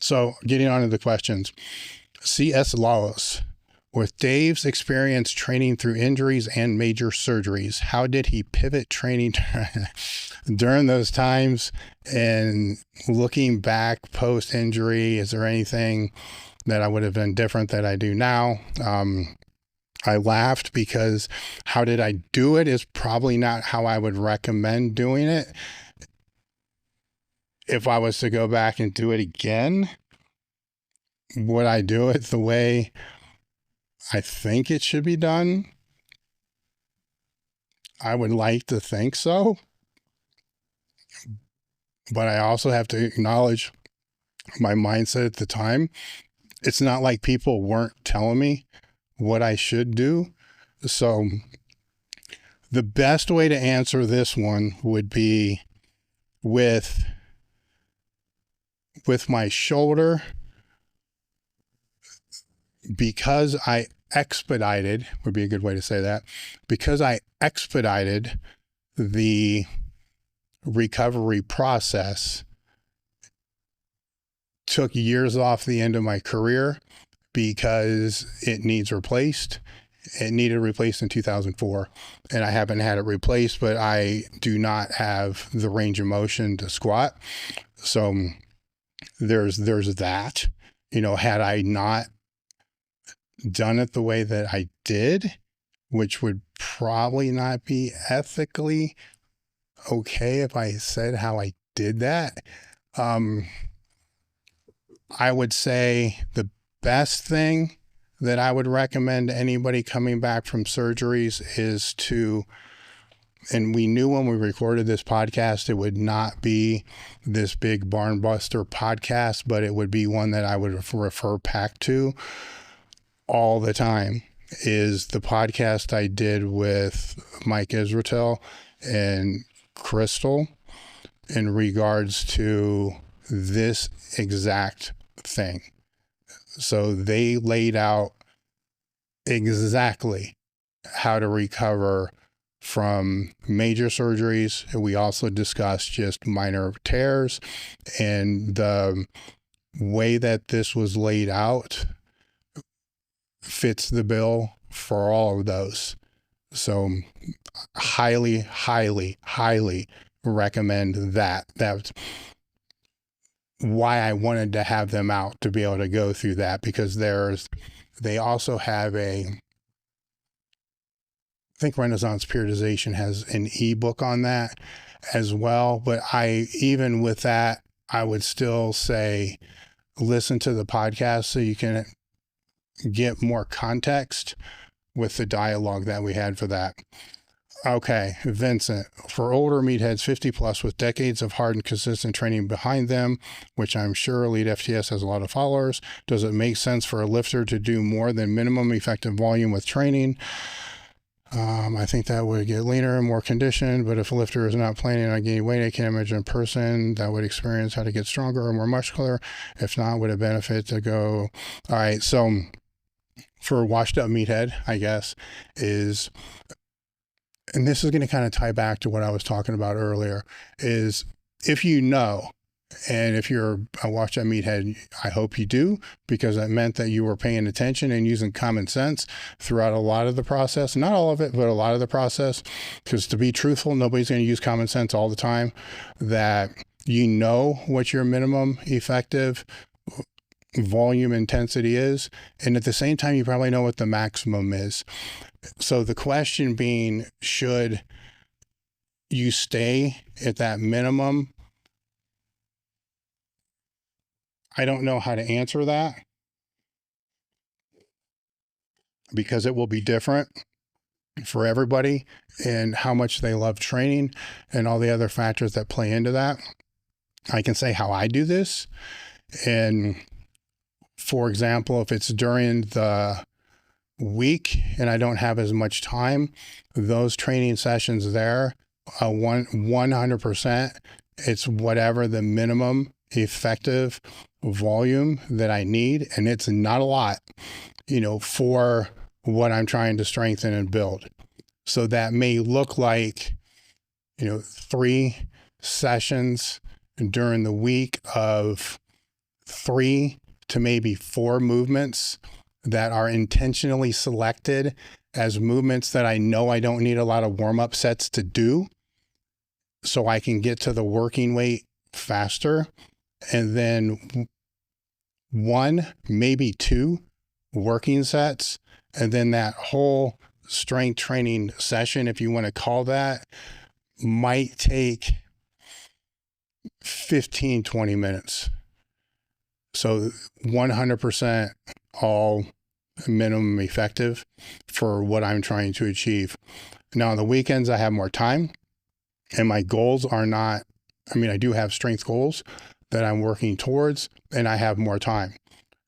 So getting on to the questions. C.S. Lawless. With Dave's experience training through injuries and major surgeries, how did he pivot training during those times? And looking back post-injury, is there anything that I would have done different that I do now? I laughed because how did I do it is probably not how I would recommend doing it. If I was to go back and do it again, would I do it the way I think it should be done? I would like to think so. But I also have to acknowledge my mindset at the time. It's not like people weren't telling me what I should do. So the best way to answer this one would be with my shoulder, because I expedited, would be a good way to say that, because I expedited the recovery process, took years off the end of my career because it needs replaced. It needed replaced in 2004, and I haven't had it replaced, but I do not have the range of motion to squat. So there's that. Had I not done it the way that I did, which would probably not be ethically okay if I said how I did that, I would say the best thing that I would recommend to anybody coming back from surgeries is to, and we knew when we recorded this podcast, it would not be this big barn buster podcast, but it would be one that I would refer back to all the time, is the podcast I did with Mike Israel and Crystal in regards to this exact thing. So they laid out exactly how to recover from major surgeries. We also discussed just minor tears, and the way that this was laid out fits the bill for all of those. So highly, highly, highly recommend that. That's why I wanted to have them out, to be able to go through that, because they also have I think Renaissance Periodization has an ebook on that as well. But even with that, I would still say, listen to the podcast so you can get more context with the dialogue that we had for that. Okay, Vincent, for older meatheads 50 plus with decades of hard and consistent training behind them, which I'm sure Elite FTS has a lot of followers, does it make sense for a lifter to do more than minimum effective volume with training? I think that would get leaner and more conditioned, but if a lifter is not planning on gaining weight, I can imagine a person that would experience how to get stronger or more muscular. If not, would it benefit to go? All right, so for a washed up meathead, I guess, is, and this is going to kind of tie back to what I was talking about earlier, is if you know, and if you're a washed up meathead, I hope you do, because that meant that you were paying attention and using common sense throughout a lot of the process. Not all of it, but a lot of the process. Because to be truthful, nobody's going to use common sense all the time. That you know what your minimum effective volume intensity is, and at the same time, you probably know what the maximum is. So the question being, should you stay at that minimum? I don't know how to answer that, because it will be different for everybody and how much they love training and all the other factors that play into that. I can say how I do this. And for example, if it's during the week and I don't have as much time, those training sessions there, 100%, it's whatever the minimum effective volume that I need. And it's not a lot, for what I'm trying to strengthen and build. So that may look like, 3 sessions during the week of 3 to maybe 4 movements that are intentionally selected as movements that I know I don't need a lot of warm-up sets to do, so I can get to the working weight faster. And then 1, maybe 2 working sets. And then that whole strength training session, if you want to call that, might take 15, 20 minutes. So 100% all minimum effective for what I'm trying to achieve. Now on the weekends, I have more time, and my goals are not, I do have strength goals that I'm working towards, and I have more time.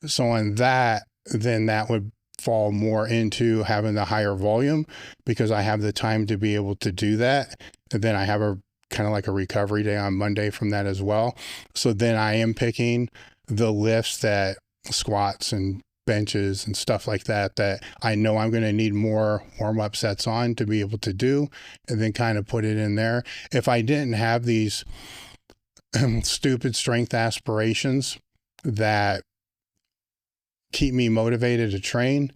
So on that, then that would fall more into having the higher volume, because I have the time to be able to do that. And then I have a kind of like a recovery day on Monday from that as well. So then I am picking the lifts, that squats and benches and stuff like that, that I know I'm going to need more warm-up sets on to be able to do, and then kind of put it in there. If I didn't have these stupid strength aspirations that keep me motivated to train,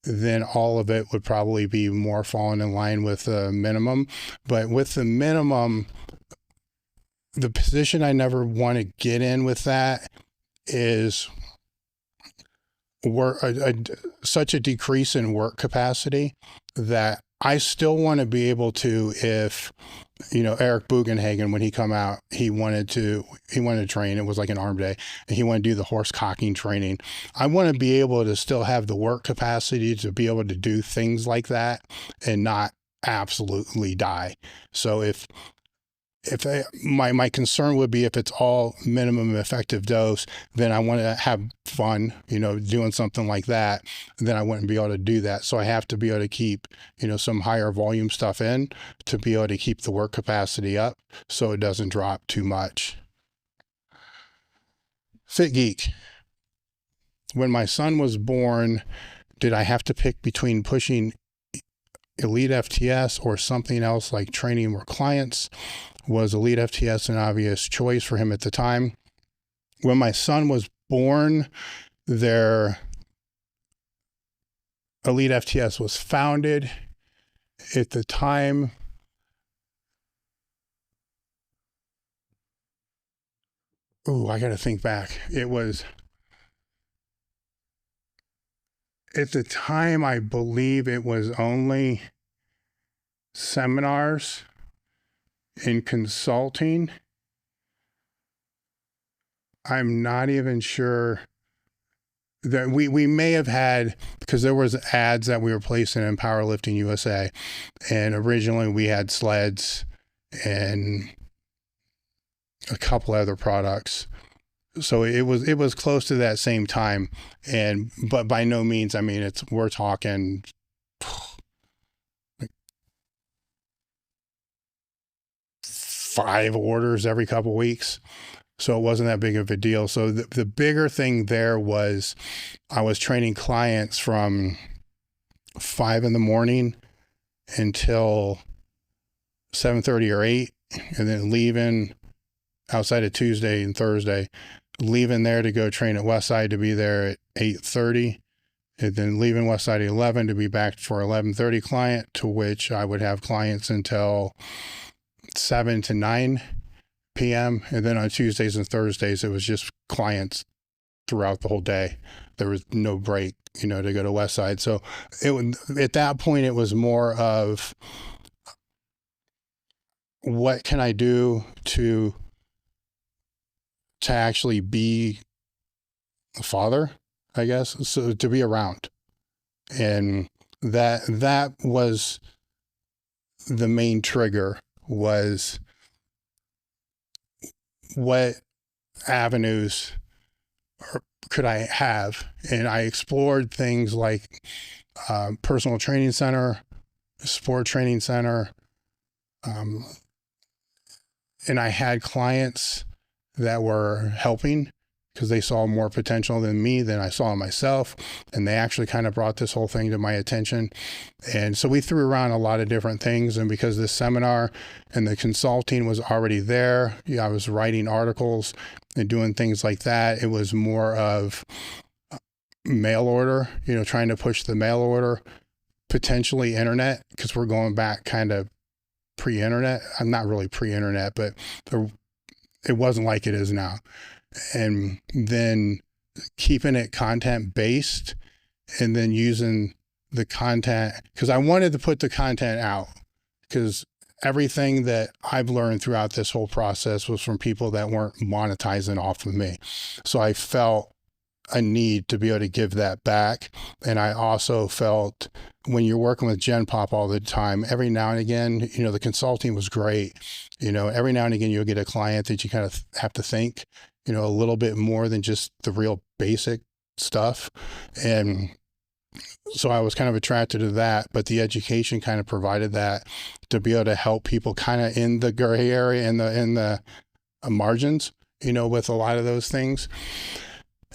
then all of it would probably be more falling in line with the minimum. But with the minimum, the position I never want to get in with that is such a decrease in work capacity that I still want to be able to, if, Eric Bugenhagen, when he come out, he wanted to train. It was like an arm day, and he wanted to do the horse cocking training. I want to be able to still have the work capacity to be able to do things like that and not absolutely die. So my concern would be, if it's all minimum effective dose, then I want to have fun, doing something like that. Then I wouldn't be able to do that. So I have to be able to keep, some higher volume stuff in to be able to keep the work capacity up so it doesn't drop too much. Fit Geek. When my son was born, did I have to pick between pushing Elite FTS or something else like training more clients? Was Elite FTS an obvious choice for him at the time? When my son was born, their Elite FTS was founded. At the time, I got to think back. It was, at the time, I believe it was only seminars in consulting. I'm not even sure that we may have had, because there was ads that we were placing in Powerlifting USA, and originally we had sleds and a couple other products. So it was close to that same time, but by no means, we're talking 5 orders every couple of weeks. So it wasn't that big of a deal. So the bigger thing there was, I was training clients from 5 in the morning until 7:30 or 8, and then leaving outside of Tuesday and Thursday, leaving there to go train at Westside to be there at 8:30, and then leaving Westside at 11 to be back for 11:30 client, to which I would have clients until 7 to 9 p.m. And then on Tuesdays and Thursdays, it was just clients throughout the whole day. There was no break, to go to Westside. So at that point, it was more of, what can I do to actually be a father, I guess, so to be around. And that was the main trigger, was what avenues could I have? And I explored things like personal training center, sport training center, and I had clients that were helping because they saw more potential than me than I saw in myself. And they actually kind of brought this whole thing to my attention. And so we threw around a lot of different things. And because this seminar and the consulting was already there, I was writing articles and doing things like that. It was more of mail order, trying to push the mail order, potentially internet, because we're going back kind of pre-internet. I'm not really pre-internet, but it wasn't like it is now. And then keeping it content based, and then using the content, because I wanted to put the content out, because everything that I've learned throughout this whole process was from people that weren't monetizing off of me. So I felt a need to be able to give that back. And I also felt, when you're working with Gen Pop all the time, every now and again, the consulting was great. Every now and again, you'll get a client that you kind of have to think, a little bit more than just the real basic stuff. And so I was kind of attracted to that, but the education kind of provided that to be able to help people kind of in the gray area, in the margins, with a lot of those things.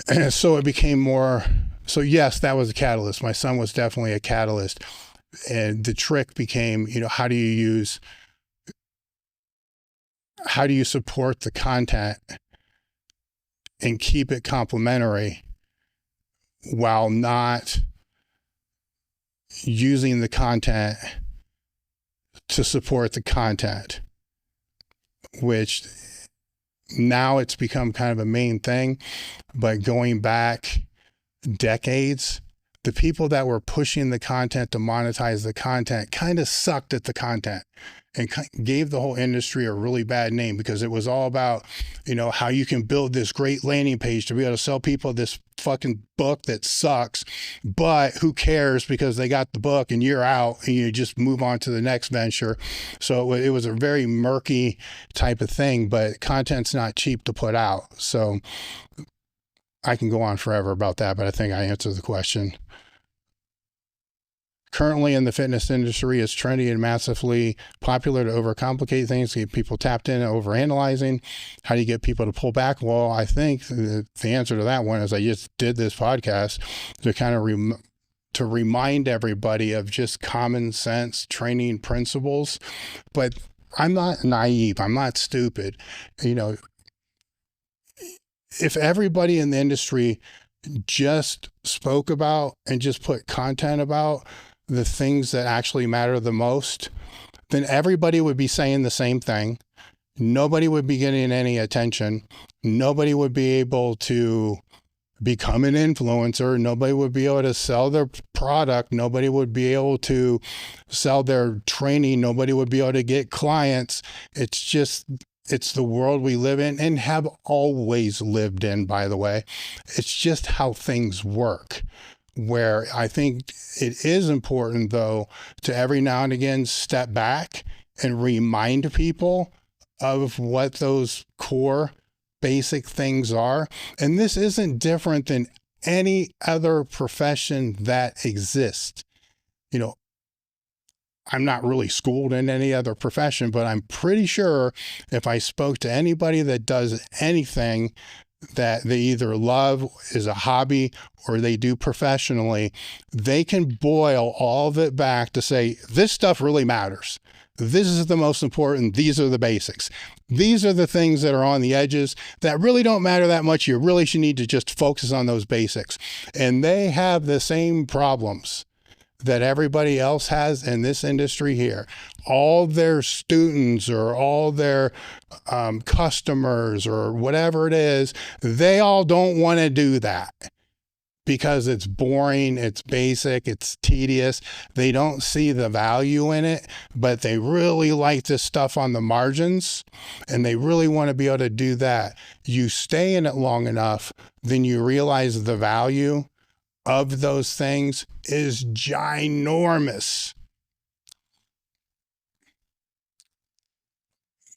And so it became more, so yes, that was a catalyst. My son was definitely a catalyst. And the trick became, how do you support the content and keep it complementary while not using the content to support the content, which now it's become kind of a main thing. But going back decades, the people that were pushing the content to monetize the content kind of sucked at the content and gave the whole industry a really bad name, because it was all about, how you can build this great landing page to be able to sell people this fucking book that sucks, but who cares, because they got the book and you're out and you just move on to the next venture. So it was a very murky type of thing, but content's not cheap to put out. So I can go on forever about that, but I think I answered the question. Currently in the fitness industry, it's trendy and massively popular to overcomplicate things, to get people tapped in and overanalyzing. How do you get people to pull back? Well, I think the answer to that one is I just did this podcast to kind of to remind everybody of just common sense training principles. But I'm not naive. I'm not stupid. If everybody in the industry just spoke about and just put content about the things that actually matter the most, then everybody would be saying the same thing. Nobody would be getting any attention. Nobody would be able to become an influencer. Nobody would be able to sell their product. Nobody would be able to sell their training. Nobody would be able to get clients. It's the world we live in, and have always lived in, by the way. It's just how things work. Where I think it is important, though, to every now and again step back and remind people of what those core basic things are. And this isn't different than any other profession that exists. I'm not really schooled in any other profession, but I'm pretty sure if I spoke to anybody that does anything that they either love, is a hobby, or they do professionally, they can boil all of it back to say, this stuff really matters. This is the most important. These are the basics. These are the things that are on the edges that really don't matter that much. You really should need to just focus on those basics. And they have the same problems that everybody else has in this industry here. All their students or all their customers or whatever it is, they all don't want to do that because it's boring, it's basic, it's tedious. They don't see the value in it, but they really like this stuff on the margins and they really want to be able to do that. You stay in it long enough, then you realize the value of those things is ginormous.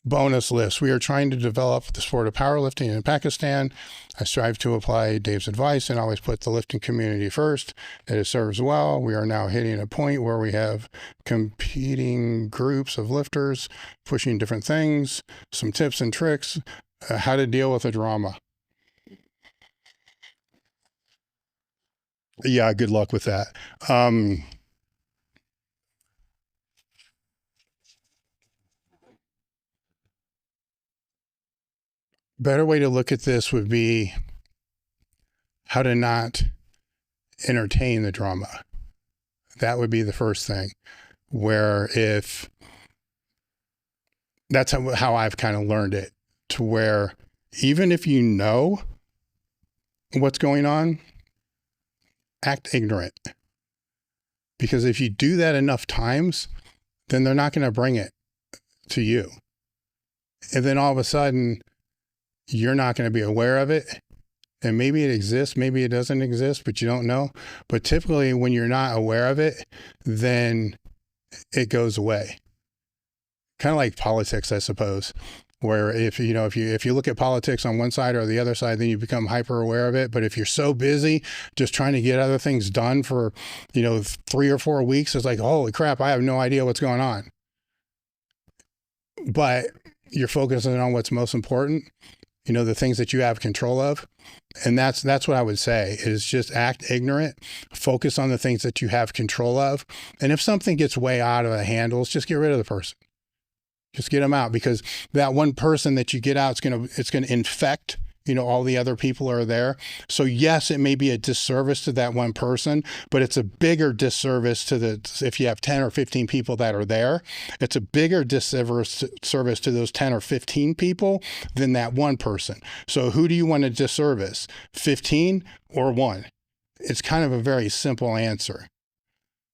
Bonus list. We are trying to develop the sport of powerlifting in Pakistan. I strive to apply Dave's advice and always put the lifting community first. It serves well. We are now hitting a point where we have competing groups of lifters pushing different things, some tips and tricks, how to deal with the drama. Yeah, good luck with that. Better way to look at this would be how to not entertain the drama. That would be the first thing. Where if that's how I've kind of learned it, to where even if you know what's going on, act ignorant. Because if you do that enough times, then they're not going to bring it to you. And then all of a sudden, you're not going to be aware of it. And maybe it exists, maybe it doesn't exist, but you don't know. But typically when you're not aware of it, then it goes away. Kind of like politics, I suppose, where if you look at politics on one side or the other side, then you become hyper aware of it. But if you're so busy just trying to get other things done for, 3 or 4 weeks, it's like, holy crap, I have no idea what's going on. But you're focusing on what's most important, the things that you have control of. And that's what I would say is just act ignorant, focus on the things that you have control of. And if something gets way out of the handles, just get rid of the person. Just get them out, because that one person that you get out, it's going to infect, all the other people are there. So yes, it may be a disservice to that one person, but it's a bigger disservice if you have 10 or 15 people that are there, it's a bigger disservice to those 10 or 15 people than that one person. So who do you want to disservice? 15 or 1? It's kind of a very simple answer.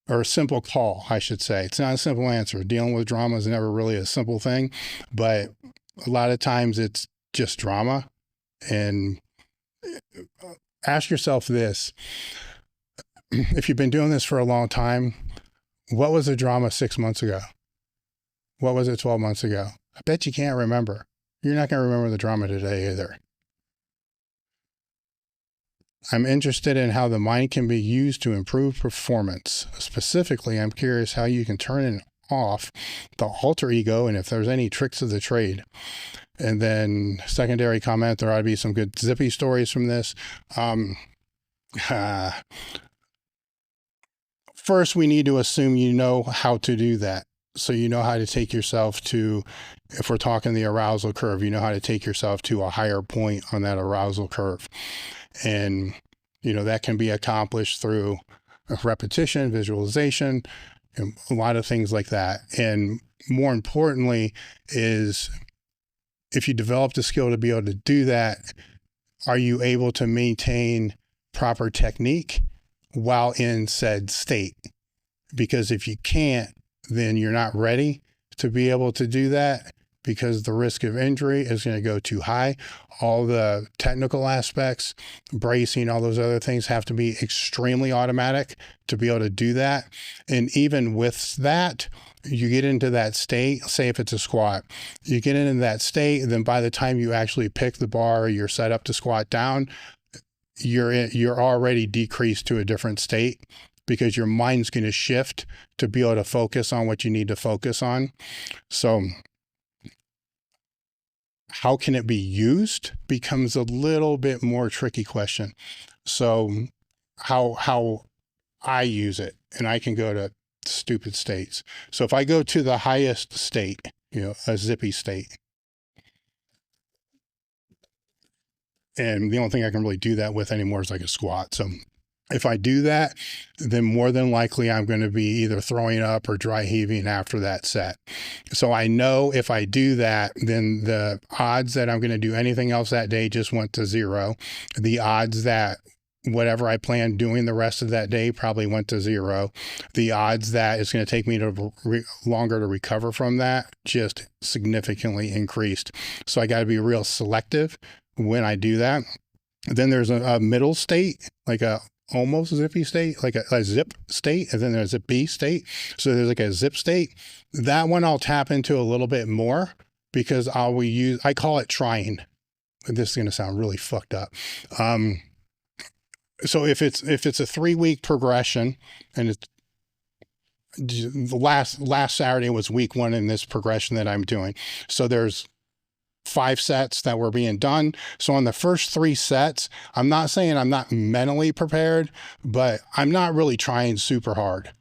Or a simple call, I should say. It's not a simple answer. Dealing with drama is never really a simple thing, but a lot of times it's just drama. And ask yourself this: if you've been doing this for a long time, what was the drama 6 months ago? What was it 12 months ago? I bet you can't remember. You're not going to remember the drama today either. I'm interested in how the mind can be used to improve performance. Specifically, I'm curious how you can turn off the alter ego and if there's any tricks of the trade. And then secondary comment, there ought to be some good zippy stories from this. First, we need to assume you know how to do that. So you know how to take yourself to, if we're talking the arousal curve, you know how to take yourself to a higher point on that arousal curve. And, that can be accomplished through repetition, visualization, and a lot of things like that. And more importantly is, if you develop the skill to be able to do that, are you able to maintain proper technique while in said state? Because if you can't, then you're not ready to be able to do that, because the risk of injury is going to go too high. All the technical aspects, bracing, all those other things have to be extremely automatic to be able to do that. And even with that, you get into that state, say if it's a squat, you get into that state, and then by the time you actually pick the bar, or you're set up to squat down, you're already decreased to a different state, because your mind's going to shift to be able to focus on what you need to focus on. So how can it be used becomes a little bit more tricky question. So how I use it, and I can go to stupid states. So if I go to the highest state, a zippy state, and the only thing I can really do that with anymore is like a squat. So if I do that, then more than likely I'm going to be either throwing up or dry heaving after that set. So I know if I do that, then the odds that I'm going to do anything else that day just went to 0. The odds that whatever I planned doing the rest of that day probably went to 0. The odds that it's going to take me longer to recover from that just significantly increased. So I got to be real selective when I do that. Then there's a middle state, like a almost zippy state, like a zip state, and then there's a B state. So there's like a zip state. That one I'll tap into a little bit more, because I call it trying. This is going to sound really fucked up. So if it's a 3-week progression, and it's the last Saturday was week 1 in this progression that I'm doing. So there's 5 sets that were being done. So on the first 3 sets, I'm not saying I'm not mentally prepared, but I'm not really trying super hard.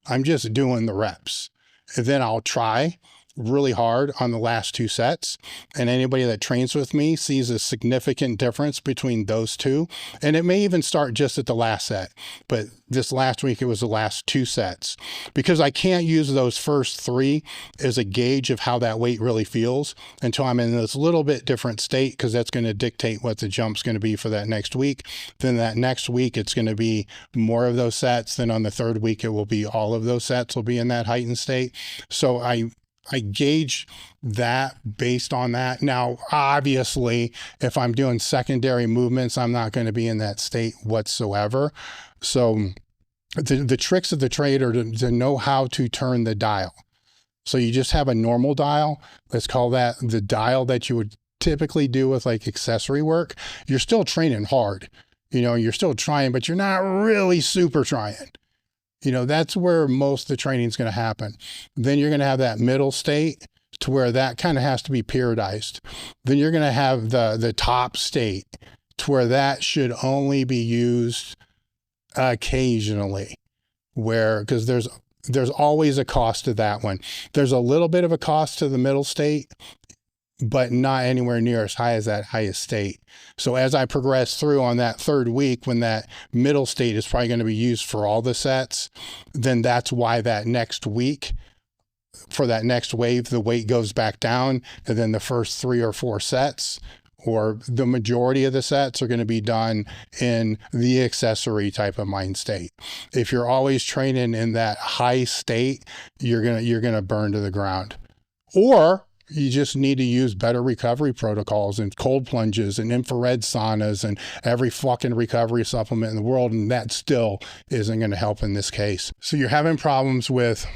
I'm just doing the reps. And then I'll try really hard on the last 2 sets. And anybody that trains with me sees a significant difference between those 2. And it may even start just at the last set. But this last week, it was the last 2 sets, because I can't use those first 3 as a gauge of how that weight really feels until I'm in this little bit different state, because that's going to dictate what the jump's going to be for that next week. Then that next week, it's going to be more of those sets. Then on the 3rd week, it will be all of those sets will be in that heightened state. So I gauge that based on that. Now, obviously, if I'm doing secondary movements, I'm not going to be in that state whatsoever. So the tricks of the trade are to know how to turn the dial. So you just have a normal dial. Let's call that the dial that you would typically do with like accessory work. You're still training hard, you're still trying, but you're not really super trying. That's where most of the training is going to happen. Then you're going to have that middle state to where that kind of has to be periodized. Then you're going to have the top state to where that should only be used occasionally, because there's always a cost to that one. There's a little bit of a cost to the middle state, but not anywhere near as high as that highest state. So as I progress through on that 3rd week, when that middle state is probably going to be used for all the sets, then that's why that next week, for that next wave, the weight goes back down, and then the first 3 or 4 sets, or the majority of the sets, are going to be done in the accessory type of mind state. If you're always training in that high state, you're going to burn to the ground. Or you just need to use better recovery protocols and cold plunges and infrared saunas and every fucking recovery supplement in the world. And that still isn't going to help in this case. So you're having problems with,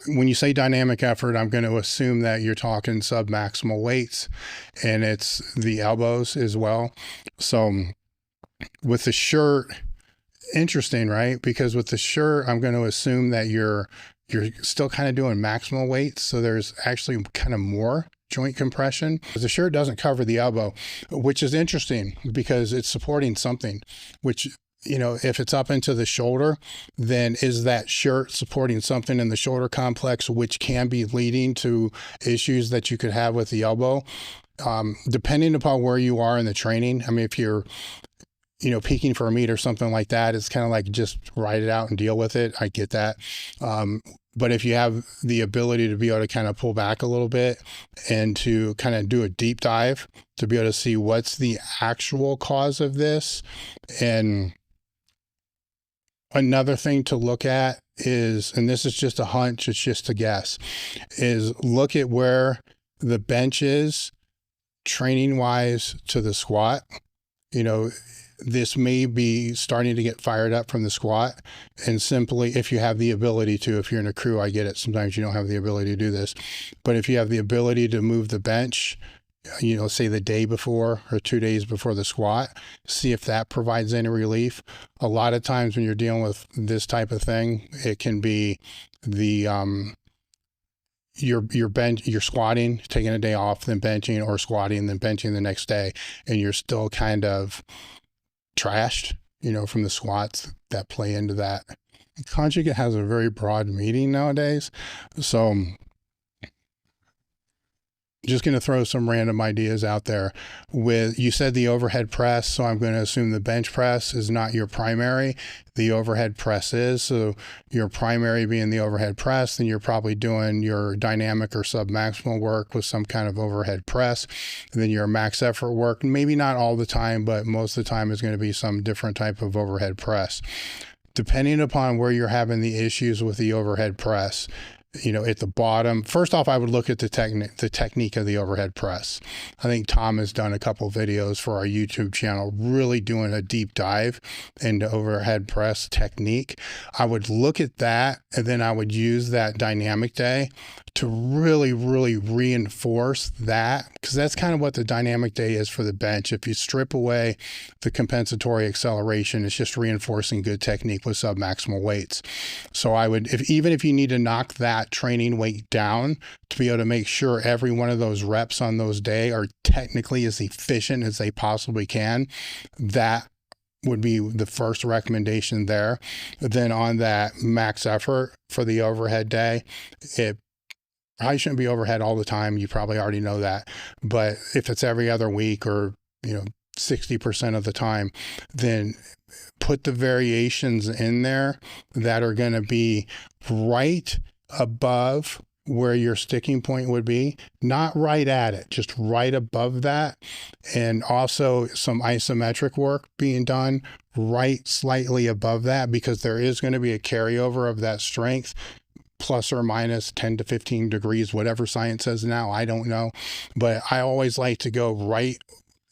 when you say dynamic effort, I'm going to assume that you're talking submaximal weights, and it's the elbows as well. So with the shirt, interesting, right? Because with the shirt, I'm going to assume that you're still kind of doing maximal weights. So there's actually kind of more joint compression. The shirt doesn't cover the elbow, which is interesting because it's supporting something, which, if it's up into the shoulder, then is that shirt supporting something in the shoulder complex, which can be leading to issues that you could have with the elbow, depending upon where you are in the training. I mean, if you're peaking for a meet or something like that, it's kind of like just ride it out and deal with it. I get that. But if you have the ability to be able to kind of pull back a little bit and to kind of do a deep dive to be able to see what's the actual cause of this. And another thing to look at is, and this is just a hunch, it's just a guess, is look at where the bench is training wise to the squat. This may be starting to get fired up from the squat, and simply, if you have the ability to, if you're in a crew, I get it. Sometimes you don't have the ability to do this, but if you have the ability to move the bench, say the day before or 2 days before the squat, see if that provides any relief. A lot of times when you're dealing with this type of thing, it can be the, you're squatting, taking a day off, then benching, or squatting, then benching the next day, and you're still kind of trashed, from the squats that play into that. Conjugate has a very broad meaning nowadays. So just going to throw some random ideas out there. You said the overhead press, so I'm going to assume the bench press is not your primary. The overhead press is. So your primary being the overhead press, then you're probably doing your dynamic or submaximal work with some kind of overhead press. And then your max effort work, maybe not all the time, but most of the time is going to be some different type of overhead press. Depending upon where you're having the issues with the overhead press, at the bottom, first off, I would look at the technique of the overhead press. I think Tom has done a couple of videos for our YouTube channel, really doing a deep dive into overhead press technique. I would look at that, and then I would use that dynamic day to really, really reinforce that, because that's kind of what the dynamic day is for the bench. If you strip away the compensatory acceleration, it's just reinforcing good technique with submaximal weights. So I would, even if you need to knock that training weight down to be able to make sure every one of those reps on those days are technically as efficient as they possibly can, that would be the first recommendation there. Then on that max effort for the overhead day, it probably shouldn't be overhead all the time. You probably already know that. But if it's every other week or, 60% of the time, then put the variations in there that are going to be right above where your sticking point would be, not right at it, just right above that. And also some isometric work being done right slightly above that, because there is going to be a carryover of that strength, plus or minus 10 to 15 degrees, whatever science says now, I don't know. But I always like to go right,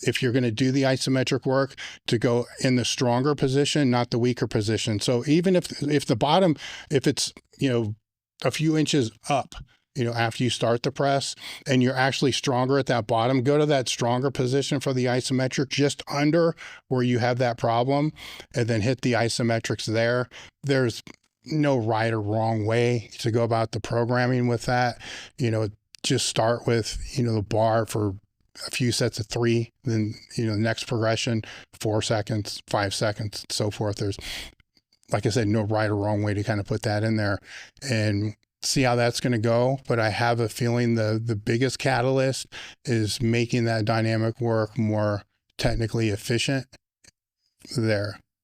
if you're going to do the isometric work, to go in the stronger position, not the weaker position. So even if the bottom, if it's, a few inches up, after you start the press and you're actually stronger at that bottom, go to that stronger position for the isometric, just under where you have that problem, and then hit the isometrics there. There's no right or wrong way to go about the programming with that. Just start with, the bar for a few sets of 3, then, the next progression, 4 seconds, 5 seconds, and so forth. There's, like I said, no right or wrong way to kind of put that in there and see how that's going to go. But I have a feeling the biggest catalyst is making that dynamic work more technically efficient there.